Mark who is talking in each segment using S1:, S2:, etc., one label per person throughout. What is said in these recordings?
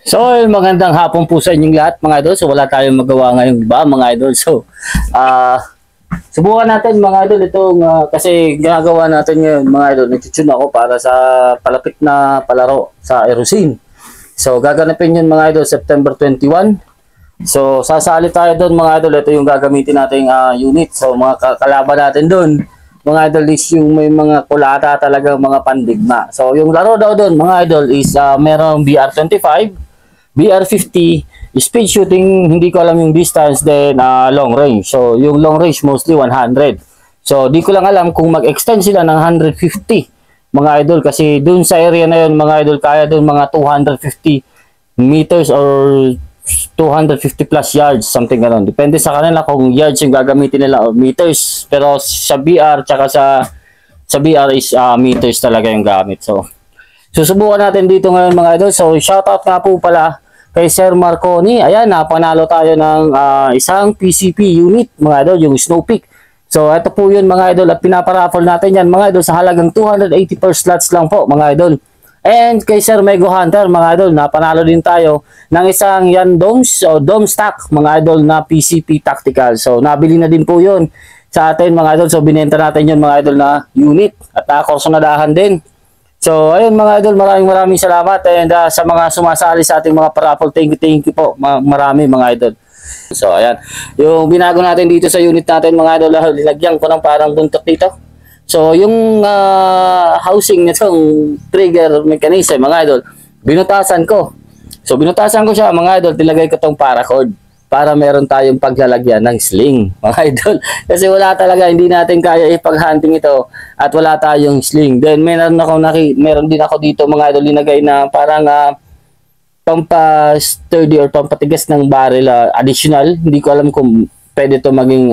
S1: So, magandang hapon po sa inyong lahat mga idol. So, wala tayong magawa ngayon ba mga idol? So, subukan natin mga idol itong kasi ginagawa natin ngayon mga idol. Nagtitune ako para sa palapit na palaro sa Erosin. So, gaganapin yun mga idol September 21. So, sasali tayo doon mga idol. Ito yung gagamitin nating unit. So, mga kalaban natin doon mga idol is yung may mga kulata talaga mga pandigma. So, yung laro daw doon mga idol is merong BR25, BR50, speed shooting, hindi ko alam yung distance, then long range. So, yung long range mostly 100. So, di ko lang alam kung mag-extend sila ng 150 mga idol kasi dun sa area na yun mga idol kaya dun mga 250 meters or 250 plus yards, something gano'n. Depende sa kanila kung yards yung gagamitin nila o meters. Pero sa BR, tsaka sa BR is meters talaga yung gamit. So, susubukan natin dito ngayon mga idol. So, shoutout nga po pala kay Sir Marconi. Ayan, napanalo tayo ng isang PCP unit mga idol, yung Snow Peak. So, ito po yun mga idol at pinaparaffle natin yan mga idol sa halagang 280 per slots lang po mga idol. And kay Sir Mego Hunter mga idol, napanalo din tayo ng isang yan domes o dome stack mga idol na PCP tactical. So, nabili na din po yun sa atin mga idol. So, binenta natin yun mga idol na unit at nakakorsonadahan din. So, ayun mga idol, maraming salamat and sa mga sumasali sa ating mga paraffle, thank you po, marami mga idol. So, ayan, yung binago natin dito sa unit natin mga idol, linagyan ko ng parang buntok dito. So, yung housing nitong trigger mechanism mga idol, binutasan ko. So, binutasan ko siya mga idol, tilagay ko tong paracord para meron tayong paglalagyan ng sling mga idol. Kasi wala talaga, hindi natin kaya ipag-hunting ito at wala tayong sling. Then meron din ako dito mga idol linagay na parang pampa-sturdy or pampatigas ng barrel additional. Hindi ko alam kung pwede ito maging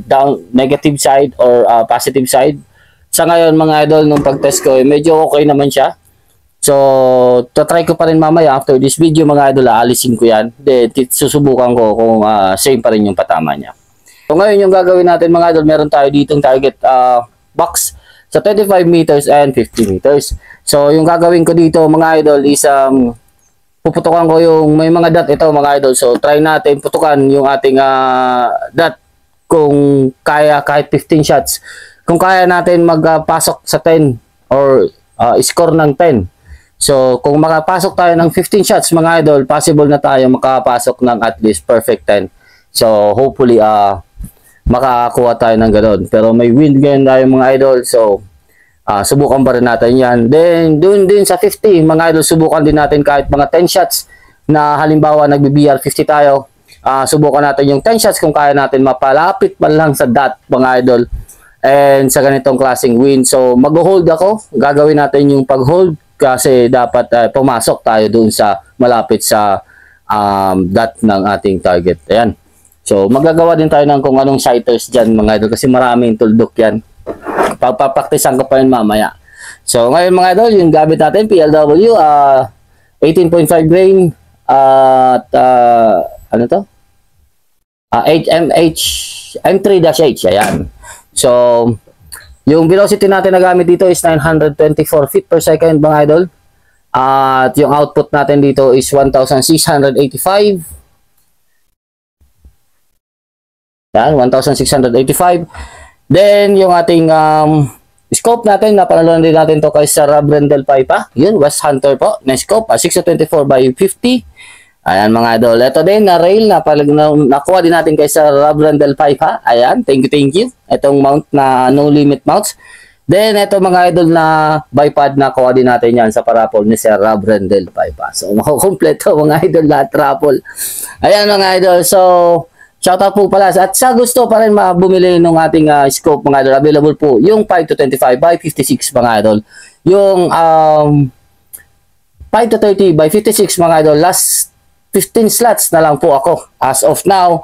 S1: down negative side or positive side. Sa ngayon mga idol, nung pag-test ko, medyo okay naman siya. So, try ko pa rin mamaya after this video mga idol, aalisin ko yan. Then, susubukan ko kung same pa rin yung patama niya. So, ngayon yung gagawin natin mga idol, meron tayo ditong target box sa 25 meters and 50 meters. So, yung gagawin ko dito mga idol is puputukan ko yung may mga dot ito mga idol. So, try natin putukan yung ating dot kung kaya kahit 15 shots. Kung kaya natin magpasok sa 10 or score ng 10. So, kung makapasok tayo ng 15 shots mga idol, possible na tayo makapasok ng at least perfect 10. So, hopefully, makakuha tayo ng gano'n. Pero may win ganyan tayo mga idol. So, subukan pa rin natin yan. Then, dun din sa 50, mga idol, subukan din natin kahit mga 10 shots na halimbawa nagbi-BR 50 tayo. Subukan natin yung 10 shots kung kaya natin mapalapit man lang sa dot mga idol. And sa ganitong klaseng win. So, mag-hold ako. Gagawin natin yung pag-hold kasi dapat pumasok tayo dun sa malapit sa dot ng ating target. Ayan. So, magagawa din tayo ng kung anong sighters dyan mga idol kasi maraming tuldok yan. Pagpapraktisan ko pa rin mamaya. So, ngayon mga idol, yung gamit natin, PLW, 18.5 grain, at, ano to? 8MH, M3-H, ayan. So, yung velocity natin na gamit dito is 924 feet per second mga idol. At yung output natin dito is 1,685. Yan, 1,685. Then, yung ating scope natin, napanalunan din natin to kay Sir Rob Rendel Paipa. Yun, West Hunter po, na scope, 624 by 50. Ayan mga idol. Ito din, na rail, nakuha din natin kay Sir Rob Rendel Paipa. Ayan, thank you. Itong mount na no limit mounts. Then, ito mga idol na bipod, nakuha din natin yan sa paraffle ni Sir Rob Rendel Paipa. So, makukumpleto mga idol lahat raffle. Ayan mga idol. So, shoutout po pala. At sa gusto pa rin bumili ng ating scope mga idol, available po yung 5 to 25 by 56 mga idol. Yung 5 to 30 by 56 mga idol, last 15 slots na lang po ako. As of now,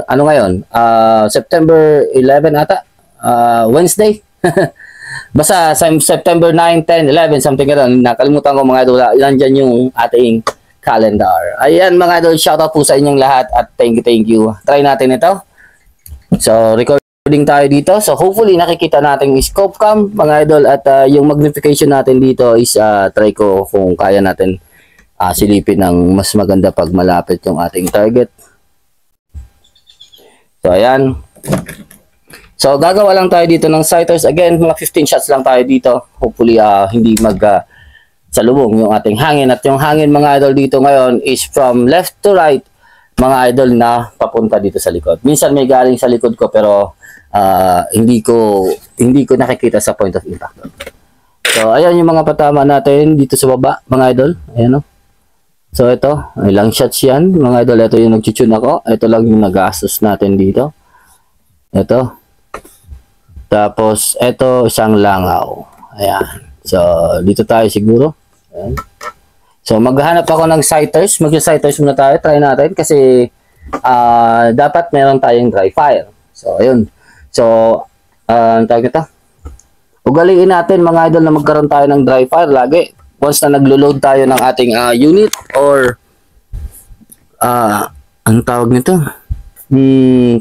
S1: ano ngayon? September 11 ata? Wednesday? Basta September 9, 10, 11, something gano'n. Nakalimutan ko mga idol. Nandyan yung ating calendar. Ayan mga idol, shoutout po sa inyong lahat at thank you. Try natin ito. So, recording tayo dito. So, hopefully nakikita natin yung scope cam mga idol at yung magnification natin dito is try ko kung kaya natin silipin ng mas maganda pag malapit yung ating target. So, ayan. So, gagawa lang tayo dito ng sighters. Again, mga 15 shots lang tayo dito. Hopefully, hindi salubong yung ating hangin. At yung hangin, mga idol, dito ngayon is from left to right, mga idol, na papunta dito sa likod. Minsan may galing sa likod ko, pero hindi ko nakikita sa point of impact. So, ayan yung mga patama natin dito sa baba, mga idol. Ayan, no? So, ito, ilang shots yan, mga idol. Ito yung nag-tune ako. Ito lang yung nag-gastos natin dito. Ito. Tapos, ito, isang langaw. Ayan. So, dito tayo siguro. Ayan. So, maghahanap ako ng sighters. Mag-sighters muna tayo. Try natin kasi dapat meron tayong dry fire. So, ayun. So, ang tawag nito. Ugaliin natin, mga idol, na magkaroon tayo ng dry fire lagi. Once na naglo-load tayo ng ating unit or ang tawag nito,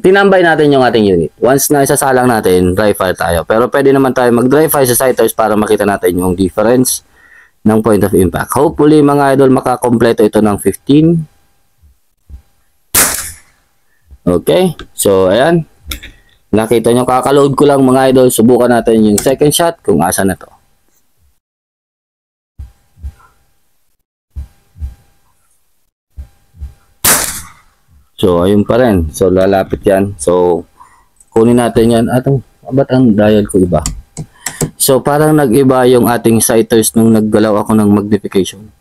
S1: tinambay natin yung ating unit. Once na isasalang natin, dry fire tayo. Pero pwede naman tayo mag-dry fire sa sighters para makita natin yung difference ng point of impact. Hopefully, mga idol, makakompleto ito ng 15. Okay. So, ayan. Nakita nyo, kakaload ko lang, mga idol. Subukan natin yung second shot kung asa na to. So, ayun pa rin. So, lalapit yan. So, kunin natin yan. Ba't ang dial ko iba? So, parang nag-iba yung ating sighters nung naggalaw ako ng magnification.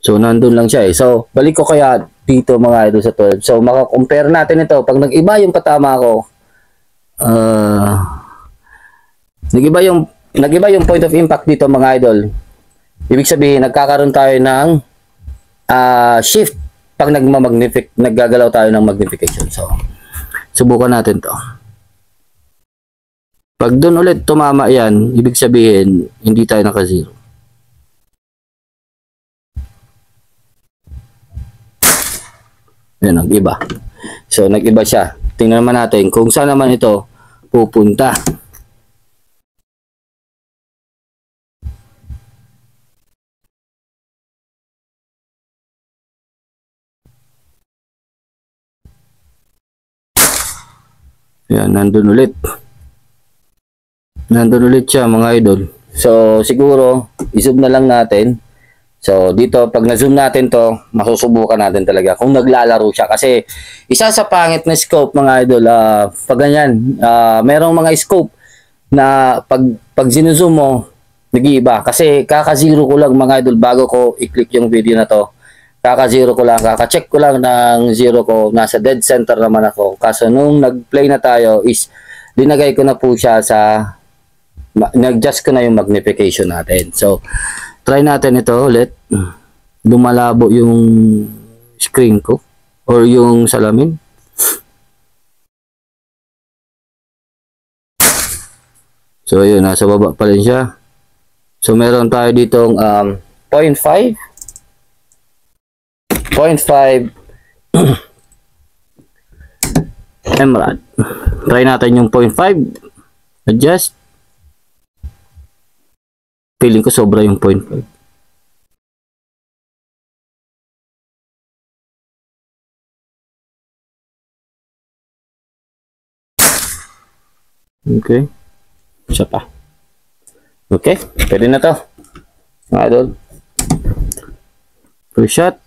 S1: So, nandun lang siya eh. So, balik ko kaya dito, mga idol, sa 12. So, makakompare natin ito. Pag nag-iba yung patama ko, nag-iba yung point of impact dito, mga idol. Ibig sabihin, nagkakaroon tayo ng shift pag naggagalaw tayo ng magnification. So, subukan natin to. Pag doon ulit tumama yan, ibig sabihin, hindi tayo naka-zero. Yan, nag-iba. So, nag-iba siya. Tingnan naman natin kung saan naman ito pupunta. Yan, nandun ulit. Nandun ulit siya, mga idol. So, siguro, i-zoom na lang natin. So, dito, pag na-zoom natin to, masusubukan natin talaga kung naglalaro siya. Kasi, isa sa pangit na scope, mga idol, pag ganyan, merong mga scope na pag zinuzoom mo, nag-iiba. Kasi, kaka-zero ko lang, mga idol, bago ko i-click yung video na to. Kaka-zero ko lang, kaka-check ko lang ng zero ko, nasa dead center naman ako. Kaso nung nag-play na tayo is, linagay ko na po siya sa, nag-adjust ko na yung magnification natin. So, try natin ito ulit. Lumalabo yung screen ko, or yung salamin. So, yun, nasa baba pa rin siya. So, meron tayo ditong 0.5 emerald. Try natin yung 0.5. Adjust. Feeling ko sobra yung 0.5. Okay. Isa pa. Okay. Pwede na to. Mga idol. First shot.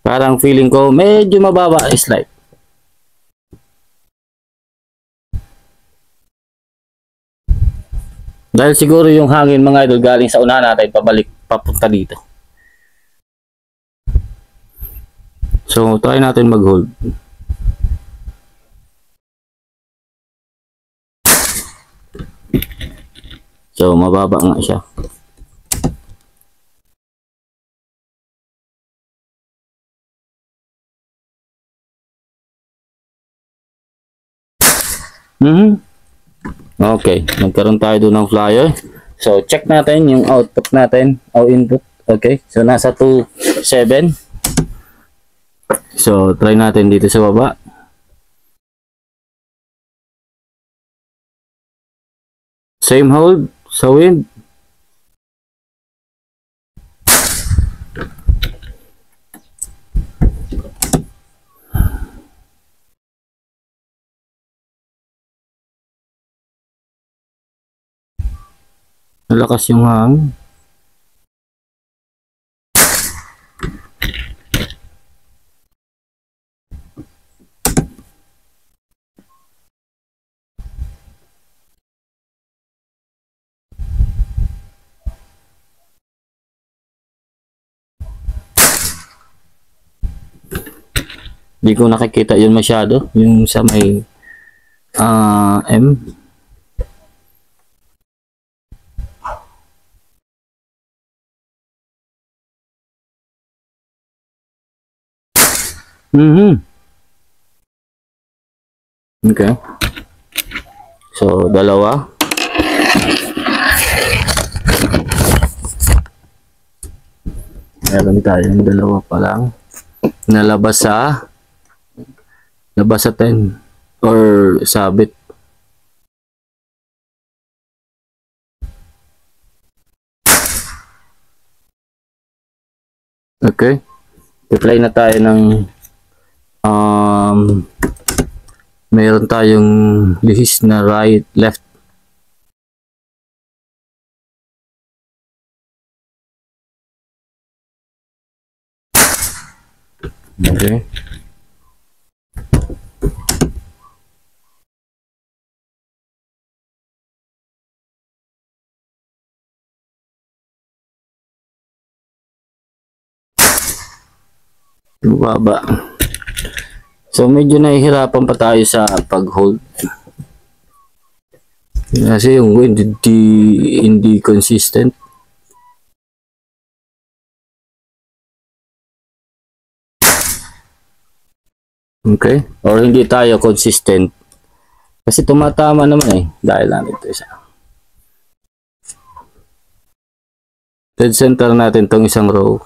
S1: Parang feeling ko medyo mababa ang slide. Dahil siguro yung hangin mga idol galing sa unahan natin pabalik papunta dito. So try natin mag-hold. So mababa nga siya. Okay, nagkaroon tayo doon ng flyer. So check natin yung output natin o input. Okay, so nasa 2.7. So try natin dito sa baba. Same hold sa wind. Nalakas yung hangin. Hindi ko nakikita yun masyado, yung sa may M. Okay. So, dalawa. Meron tayong dalawa pa lang. Nalabas sa 10 or sabit. Okay. I-try na tayo ng mayroon tayong lihis na right, left. Okay. Baba. So medyo nahihirapan pa tayo sa pag-hold. Kasi yung wind hindi consistent. Okay? Or hindi tayo consistent. Kasi tumatama naman eh. Dahil lang ito isa. Dead center natin tong isang row.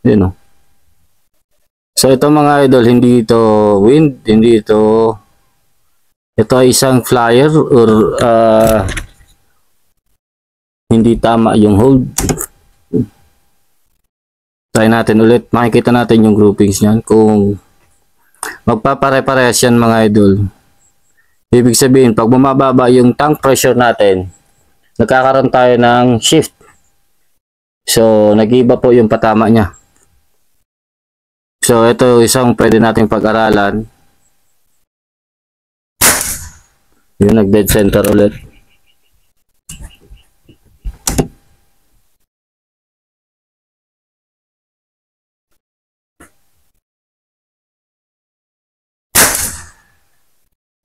S1: Yun o. So ito mga idol, hindi ito wind, hindi ito ay isang flyer or hindi tama yung hold. Try natin ulit, makikita natin yung groupings niyan kung magpapare-parehas yan mga idol. Ibig sabihin pag bumababa yung tank pressure natin, nagkakaroon tayo ng shift. So nag-iba po yung patama niya. So, ito isang pwede nating pag-aralan. Yun, nag-dead center ulit.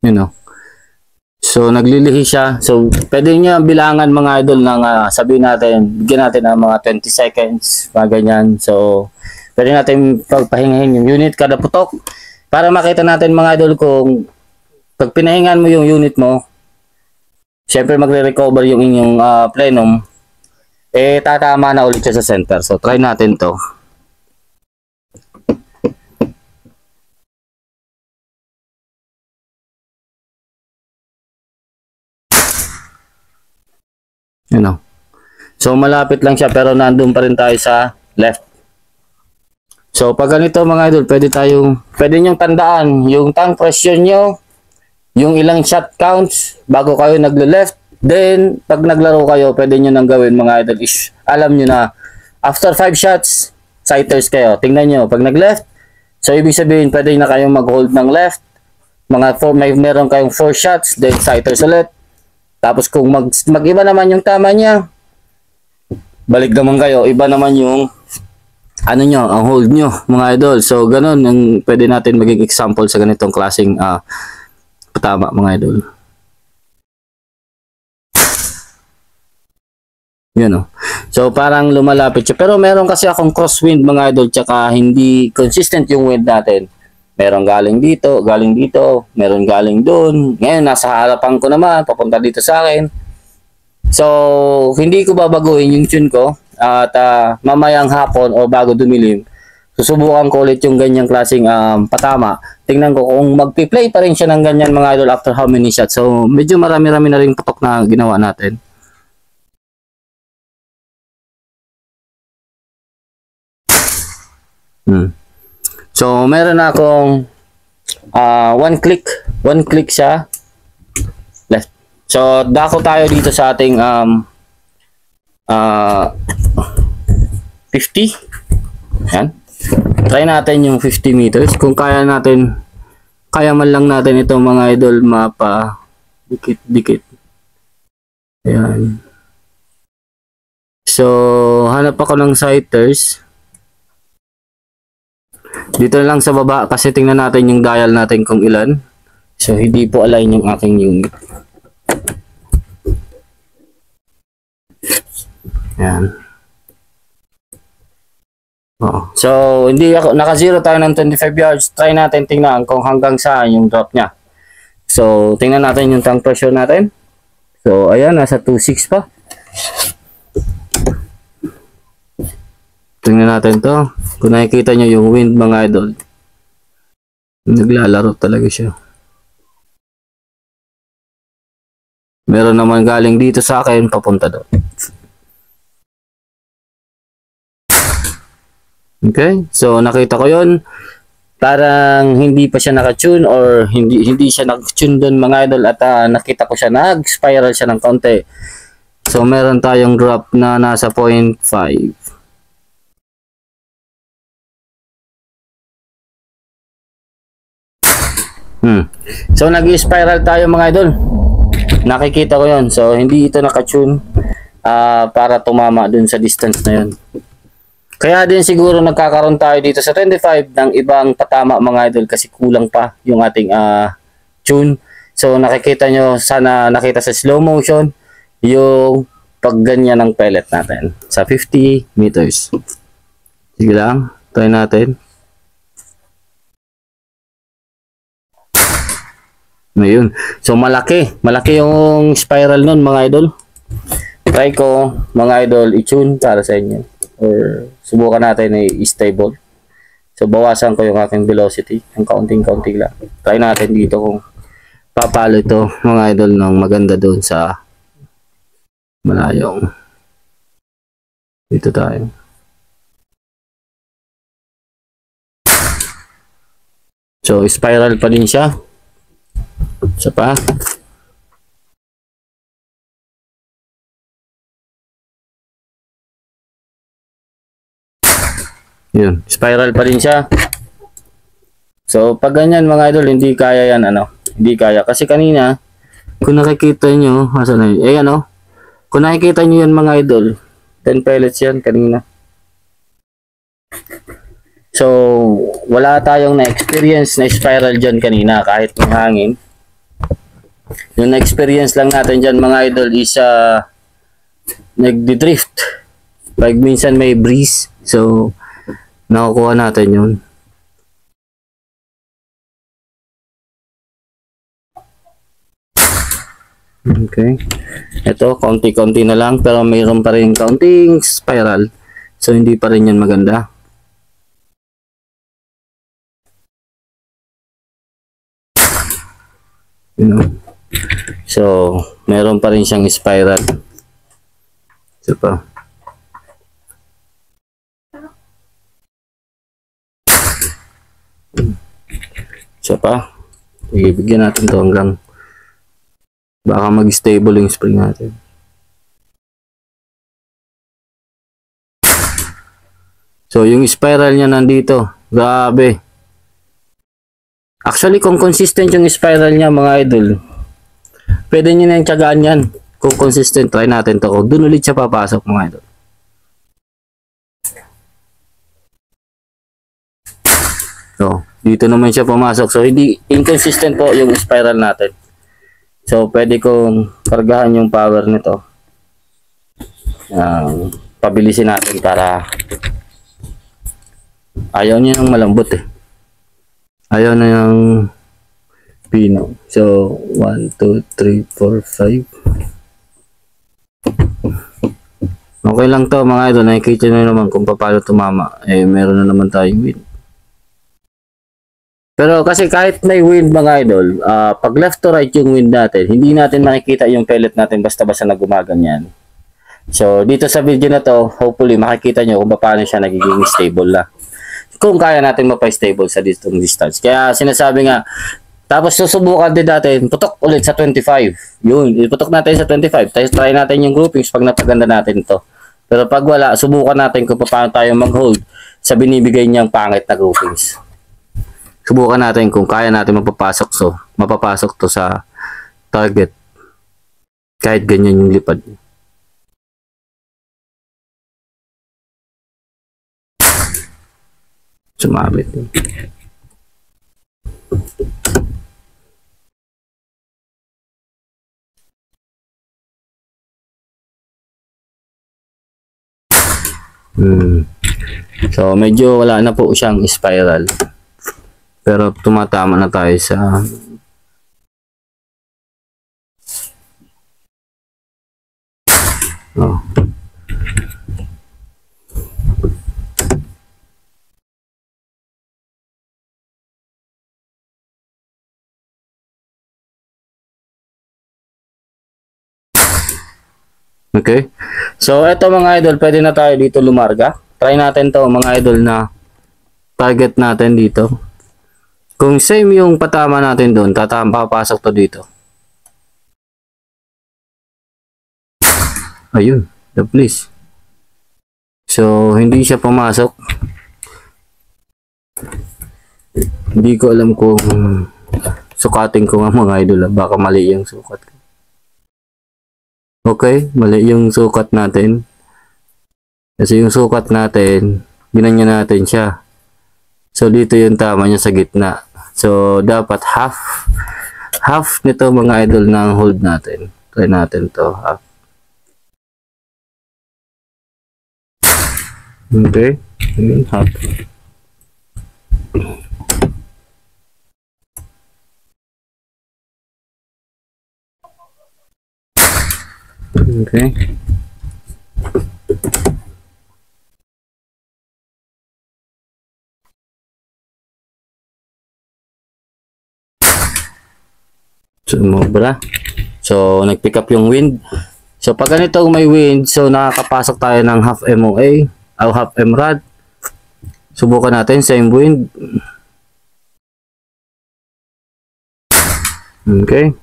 S1: Yun o. So, naglilihi siya. So, pwede niya bilangan mga idol ng sabihin natin, bigyan natin ng mga 20 seconds, mga ganyan. So, pwede natin pagpahingahin yung unit kada putok para makita natin mga idol kung pag pinahingan mo yung unit mo, syempre magre-recover yung inyong plenum, eh tatama na ulit siya sa center. So try natin to. Yun o. So malapit lang siya pero nandun pa rin tayo sa left. So pag ganito mga idol, pwede nyo tandaan yung tank pressure nyo, yung ilang shot counts bago kayo nagle-left. Then pag naglaro kayo, pwede nyo nang gawin mga idol is alam nyo na after 5 shots, sighters kayo. Tingnan nyo, pag nag-left, so ibig sabihin pwede na kayong mag-hold ng left. meron kayong 4 shots, then sighters ulit. Tapos kung mag-iba naman yung tama niya, balik naman kayo, iba naman yung ano nyo, ang hold nyo, mga idol. So, ganun ang pwede natin maging example sa ganitong klaseng patama, mga idol. Yun, oh. So, parang lumalapit siya. Pero meron kasi akong crosswind, mga idol, tsaka hindi consistent yung wind natin. Meron galing dito, meron galing doon. Ngayon, nasa harapan ko naman, papunta dito sa akin. So, hindi ko babaguhin yung tune ko. At mamayang hapon o bago dumilim, susubukan ko ulit yung ganyang klaseng patama. Tingnan ko kung magpi-play pa rin siya ng ganyan, mga idol, after how many shots. So, medyo marami-rami na rin putok na ginawa natin. So, meron na akong one click siya left. So, dako tayo dito sa ating 50. Yan. Try natin yung 50 meters. Kung kaya man lang natin itong mga idol mapa dikit. Ayan. So, hanap ako ng sighters. Dito lang sa baba kasi tingnan natin yung dial natin kung ilan. So, hindi po align yung aking unit. Yan. So, hindi ako, naka-zero tayo ng 25 yards. Try natin tingnan kung hanggang saan yung drop niya. So, tingnan natin yung tank pressure natin. So, ayan, nasa 2.6 pa. Tingnan natin to. Kung nakikita nyo yung wind, mga idol, naglalaro talaga siya. Meron naman galing dito sa akin, papunta doon. Okay, so nakita ko yun. Parang hindi pa siya naka-tune or hindi siya naka-tune doon, mga idol, at nakita ko siya nag-spiral siya ng konti. So meron tayong drop na nasa 0.5. So nag-spiral tayo, mga idol. Nakikita ko yun. So hindi ito naka-tune para tumama dun sa distance na yun. Kaya din siguro nagkakaroon tayo dito sa 25 ng ibang patama, mga idol, kasi kulang pa yung ating tune. So nakikita nyo, sana nakita sa slow motion yung pagganyan ng pellet natin sa 50 meters. Sige lang, try natin. Ngayon. So malaki yung spiral nun, mga idol. Try ko, mga idol, i-tune para sa inyo. Or subukan natin i-stable. So bawasan ko yung aking velocity. Ang kaunting-kaunti lang. Try natin dito kung papalo ito, mga idol, ng maganda doon sa malayong. Dito tayo. So spiral pa din siya. Isa pa. Yun, spiral pa rin siya. So pag ganyan, mga idol, hindi kaya yan, hindi kaya. Kasi kanina, kung nakikita nyo, asan na yun? Ayan, kung nakikita nyo yan, mga idol, 10 pellets yan kanina. So wala tayong na-experience na spiral dyan kanina kahit may hangin. Yung na-experience lang natin dyan, mga idol, is nagdi-drift. Pag minsan may breeze, so nakukuha natin yun. Okay. Ito, konti-konti na lang, pero mayroon pa rin kaunting spiral. So hindi pa rin yan maganda. So, meron pa rin siyang spiral. Ito pa. Isa pa. Ibigyan natin to hanggang baka mag-stable yung spring natin. So, yung spiral niya nandito. Grabe. Actually, kung consistent yung spiral niya mga idol, pwede nyo na yung tiyagaan yan. Kung consistent, try natin to. Kung dun ulit siya papasok mga idol. So, dito naman siya pumasok. So, hindi inconsistent po yung spiral natin. So, pwede kong kargahan yung power nito. Pabilisin natin para ayaw niya ng malambot eh. Ayaw na yung pino. So, 1, 2, 3, 4, 5. Okay lang to mga idol. Nakikita nyo naman kung paano tumama. Eh, meron na naman tayong wind. Pero kasi kahit may wind mga idol, pag left to right yung wind natin, hindi natin makikita yung pellet natin basta-basta na gumaganyan. So, dito sa video na to, hopefully makikita nyo kung paano siya nagiging stable na. Kung kaya natin mapa-stable sa ditong distance. Kaya sinasabi nga, tapos susubukan din natin, putok ulit sa 25. Yun, iputok natin sa 25. Tapos try natin yung groupings pag napaganda natin to. Pero pag wala, subukan natin kung paano tayo mag-hold sa binibigay niyang pangit na groupings. Subukan natin kung kaya natin mapapasok to sa target. Kahit ganyan yung lipad. Sumabit. So, medyo wala na po siyang spiral. Pero tumatama na tayo sa Okay. So, eto mga idol, pwede na tayo dito lumarga. Try natin to mga idol na target natin dito. Kung same yung patama natin doon, papasok to dito. Ayun, the place. So, hindi siya pumasok. Hindi ko alam kung sukatin ko nga mga idol. Baka mali yung sukat ko. Okay, mali yung sukat natin. Kasi yung sukat natin, ginanya natin siya. So, dito yung tama niya sa gitna. So, dapat half nito mga idol na ang hold natin. Try natin to, half. Okay, half. Okay. Sumobra. So, nag-pick up yung wind. So, pag ganito may wind, so nakakapasok tayo ng half MOA o half MRAD. Subukan natin, same wind. Okay.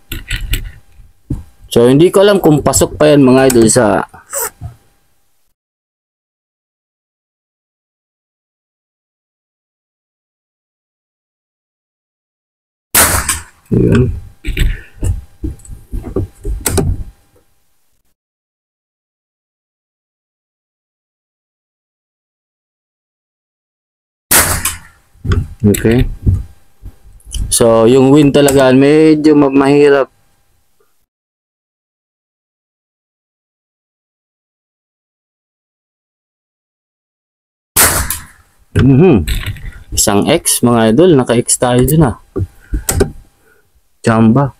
S1: So, hindi ko alam kung pasok pa yan mga idol sa yun. Okay. So, yung wind talaga medyo mahirap. Isang X mga idol, naka-X tayo dun ah. Chamba.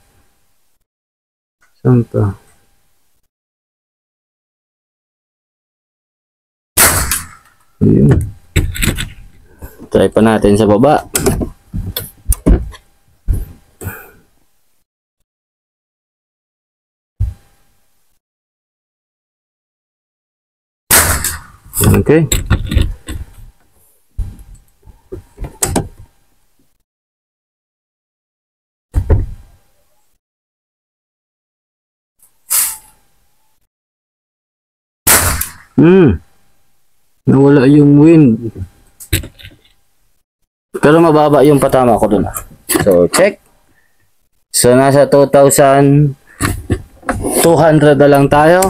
S1: Saan pa? Ayun. Try pa natin sa baba. Okay. Nawala yung wind. Pero mababa yung patama ko dun ah. So, check. So, nasa 2,200 na lang tayo.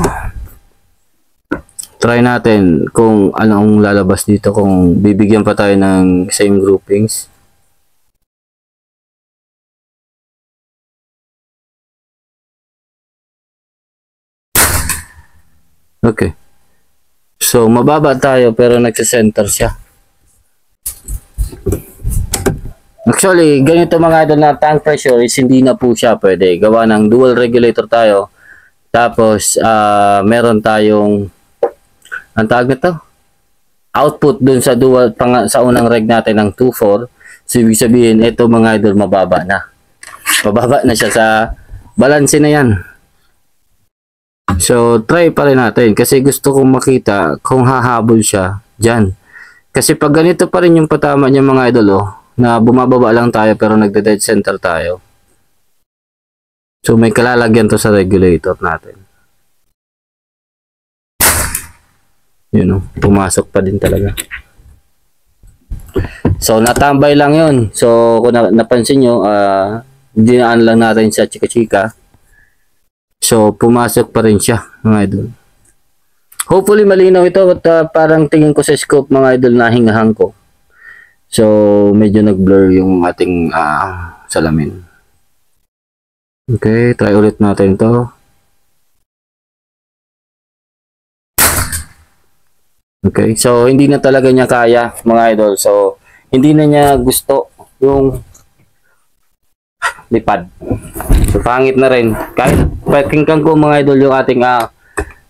S1: Try natin kung anong lalabas dito, kung bibigyan pa tayo ng same groupings. Okay. So, mababa tayo pero nagsa-center siya. Actually, ganito mga idol na tank pressure is hindi na po siya pwede. Gawa ng dual regulator tayo. Tapos, meron tayong, ang tawag nito? Output dun sa dual, sa unang reg natin ng 2.4. So, ibig sabihin, ito mga idol, mababa na. Mababa na siya sa balance na yan. So, try pa rin natin kasi gusto kong makita kung hahabol siya dyan. Kasi pag ganito pa rin yung patama niya mga idol, oh, na bumababa lang tayo pero nagde-dead center tayo. So, may kalalagyan to sa regulator natin. Yun, oh, pumasok pa din talaga. So, natambay lang yun. So, kung napansin nyo, dinaan lang natin sa chika-chika. So, pumasok pa rin siya, mga idol. Hopefully, malinaw ito at parang tingin ko sa scope, mga idol, na hingahang ko. So, medyo nag-blur yung ating salamin. Okay, try ulit natin to. Okay, so hindi na talaga niya kaya, mga idol. So, hindi na niya gusto yung lipad. So, pangit na rin. Kahit pakinggan ko mga idol yung ating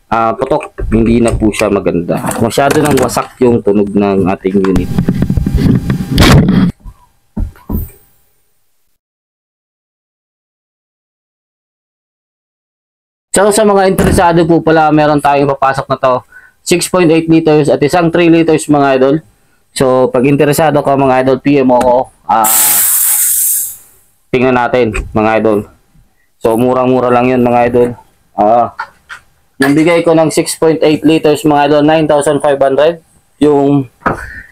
S1: putok, hindi na po siya maganda. Masyado nang wasak yung tunog ng ating unit. So, sa mga interesado po pala, meron tayong papasok na to. 6.8 liters at isang 3 liters mga idol. So, pag interesado ka mga idol, PM mo ako. Tingnan natin mga idol. So, murang-mura lang yun mga idol. Nabigay ko ng 6.8 liters mga idol, 9,500. Yung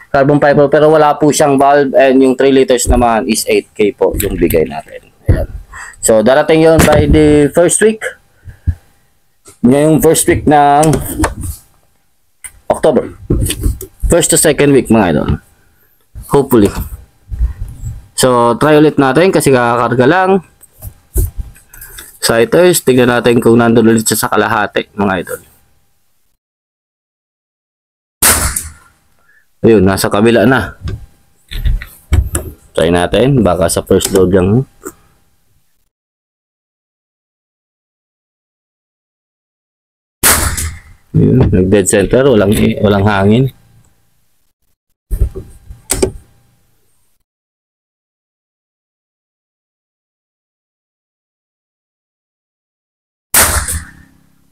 S1: carbon fiber, pero wala po siyang valve, and yung 3 liters naman is 8K po yung bigay natin. Ayan. So, darating yun by the first week. Ngayong first week ng October. First to second week mga idol. Hopefully. So, try ulit natin kasi kakakarga lang. Sighters, tignan natin kung nandun ulit siya sa kalahati mga idol. Ayun, nasa kabila na. Try natin, baka sa first load lang. Ayun, nag-dead center, walang hangin.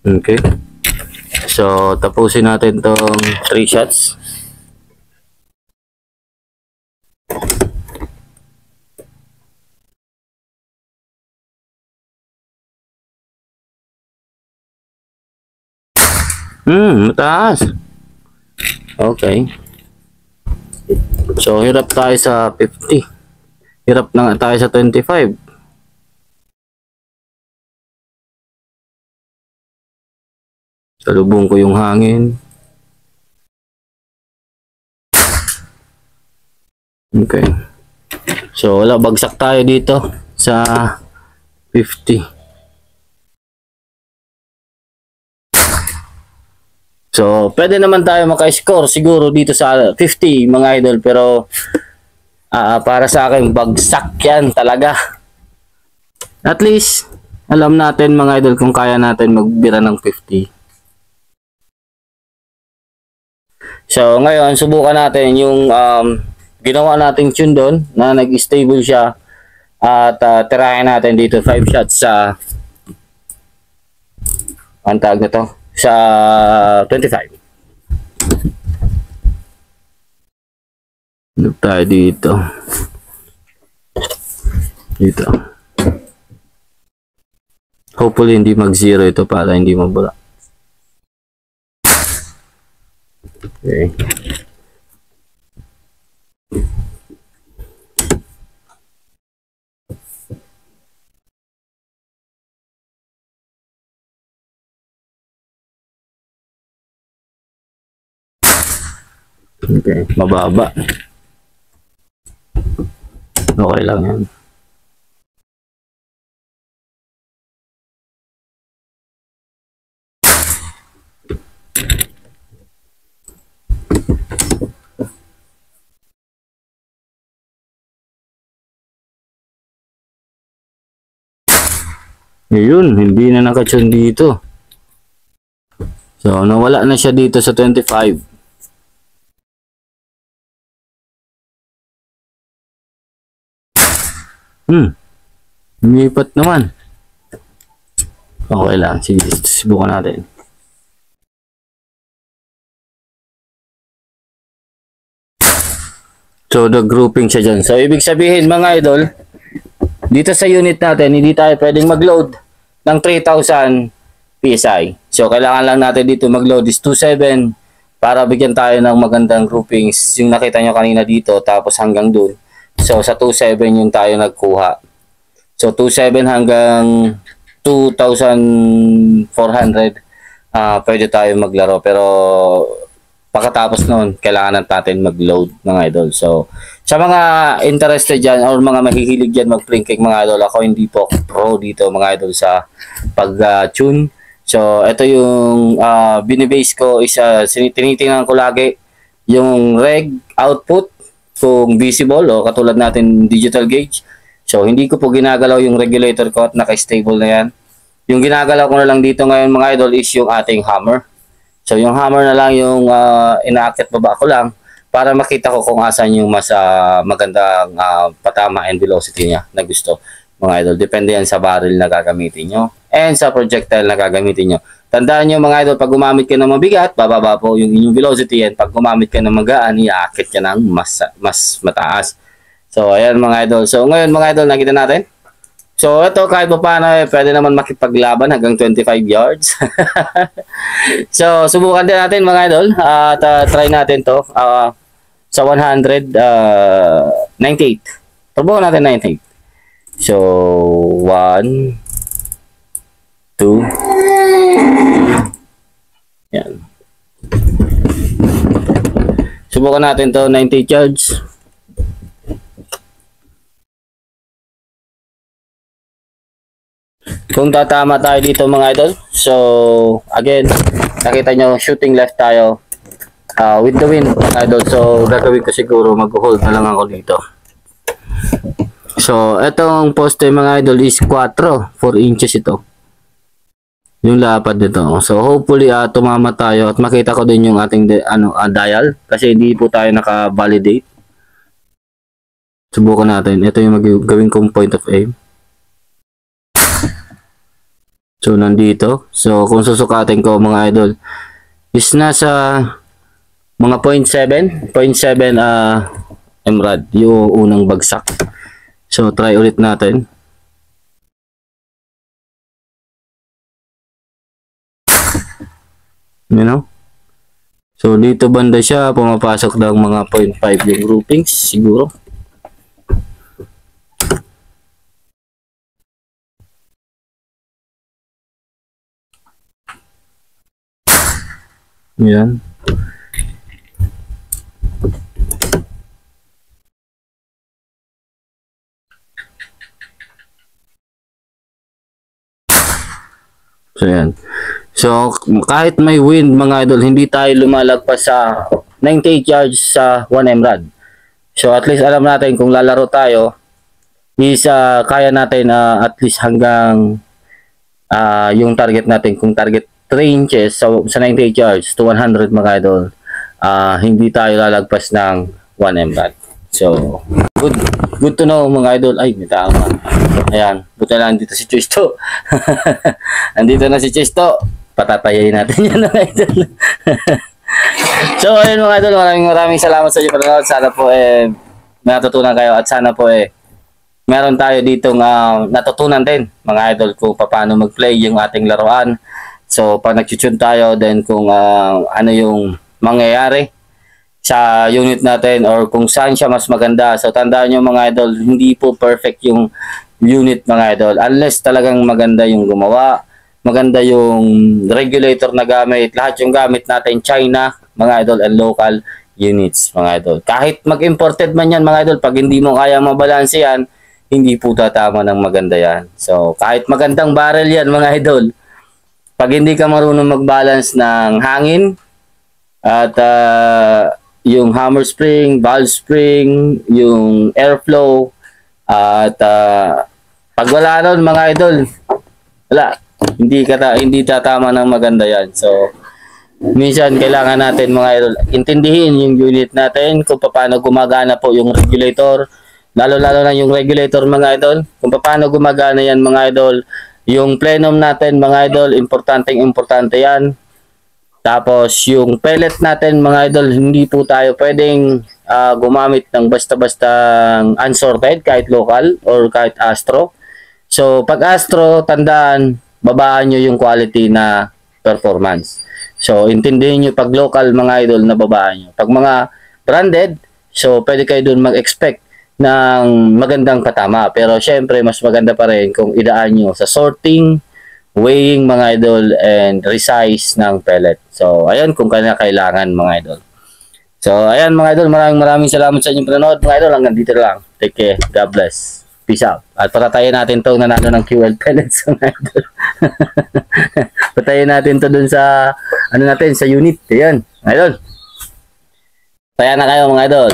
S1: Okay. So, tapusin natin tong 3 shots. Mataas. Okay. So, hirap tayo sa 50. Hirap na tayo sa 25. Salubong ko yung hangin. Okay. So, wala. Bagsak tayo dito sa 50. So, pwede naman tayo maka-score siguro dito sa 50 mga idol, pero para sa akin bagsak yan talaga. At least alam natin mga idol kung kaya natin magbira ng 50. So, ngayon subukan natin yung ginawa nating tune doon na nag-stable siya, at tirahin natin dito 5 shots sa ang tawag na to sa 25. Look tayo dito. Hopefully hindi mag-zero ito para hindi mabula. Okay. Okay, mababa. Okay lang yan. Yun, hindi na nakatune dito. So, nawala na siya dito sa 25. Lumipat naman. Okay lang. Sige, subukan natin. So, the grouping siya dyan. So, ibig sabihin mga idol, dito sa unit natin, hindi tayo pwedeng mag-load ng 3,000 PSI. So, kailangan lang natin dito mag-load is 2.7 para bigyan tayo ng magandang groupings. Yung nakita nyo kanina dito, tapos hanggang dun. So, sa 2.7 yung tayo nagkuha. So, 2.7 hanggang 2,400 pwede tayo maglaro. Pero, pagkatapos noon, kailangan natin mag-load mga idol. So, sa mga interested dyan or mga mahihilig dyan mag-pling cake mga idol, ako hindi po pro dito mga idol sa pag-tune. So, ito yung binibase ko is tinitingnan ko lagi yung reg output kung visible o katulad natin digital gauge. So, hindi ko po ginagalaw yung regulator ko at naka-stable na yan. Yung ginagalaw ko na lang dito ngayon mga idol is yung ating hammer. So, yung hammer na lang yung inaakit baba ko lang para makita ko kung asan yung mas magandang patama and velocity niya na gusto mga idol. Depende yan sa barrel na gagamitin nyo and sa projectile na gagamitin nyo. Tandaan nyo mga idol, pag gumamit ka ng mabigat, bababa po yung inyong velocity, and pag gumamit ka ng magaan, iaakit ka ng mas mataas. So, ayan mga idol. So, ngayon mga idol, nakita natin. So, ito kahit pa paano, pwede naman makipaglaban hanggang 25 yards. So, subukan din natin mga idol. At try natin to sa 198. Subukan natin 98. So, 1, 2, yan. Subukan natin to 98 yards. Kung tatama tayo dito mga idol. So, again, nakita nyo, shooting left tayo with the wind mga idol. So, gagawin ko siguro, mag-hold na lang ako dito. So, etong poste mga idol is 4 inches ito. Yung lapad nito. So, hopefully, tumama tayo at makita ko din yung ating dial. Kasi hindi po tayo naka-validate. Subukan natin. Ito yung gawin kong point of aim. So, nandito. So, kung susukatin ko mga idol, is nasa mga 0.7 MRAD, yung unang bagsak. So, try ulit natin. You know? So, dito banda siya, pumapasok ng mga 0.5 yung groupings, siguro. Yan. So, yan. So, kahit may wind mga idol, hindi tayo lumalagpas sa 98 yards sa 1 MRAD. So, at least alam natin kung lalaro tayo, is kaya natin at least hanggang yung target natin. Kung target 3 inches sa 98 yards to 100 mga idol, hindi tayo lalagpas ng 1 MRAD. So, good to know mga idol. Ay, may tama. Ayan, buta lang dito si Chesto. Andito na si Chesto. Patatayain natin yan mga idol. So, ayun mga idol, maraming salamat sa inyo panonood. Sana po may natutunan kayo at sana po meron tayo ditong natutunan din mga idol kung paano mag-play yung ating laruan. So, pag nag-tune tayo, then kung ano yung mangyayari sa unit natin or kung saan siya mas maganda. So, tandaan nyo mga idol, hindi po perfect yung unit mga idol. Unless talagang maganda yung gumawa, maganda yung regulator na gamit. Lahat yung gamit natin, China, mga idol, and local. units mga idol. Kahit mag-imported man yan mga idol, pag hindi mo kaya mabalanse yan, hindi po tatama ng maganda yan. So kahit magandang barrel yan mga idol, pag hindi ka marunong mag-balance ng hangin at yung hammer spring, valve spring, yung airflow, at pag wala nun mga idol, wala, hindi tatama ng maganda yan. So minsan kailangan natin mga idol intindihin yung unit natin kung paano gumagana po yung regulator, lalo na yung regulator mga idol, kung paano gumagana yan mga idol. Yung plenum natin mga idol, importante yan. Tapos yung pellet natin mga idol, hindi po tayo pwedeng gumamit ng basta-basta unsorted kahit local or kahit Astro. So pag Astro, tandaan, babaan nyo yung quality na performance. So intindihin nyo pag local mga idol na babaan nyo. Pag mga branded, so pwede kayo dun mag-expect ng magandang katama. Pero syempre, mas maganda pa rin kung idaan nyo sa sorting, weighing mga idol, and resize ng pellet. So, ayan kung kailangan mga idol. So, ayan mga idol, maraming salamat sa inyong panonood mga idol. Hanggang dito lang. Take care. God bless. Peace out. At patatayin natin to nanalo ng QL pellets mga idol. Patayin natin to dun sa, sa unit. Ayan, mga idol. Patayan na kayo mga idol.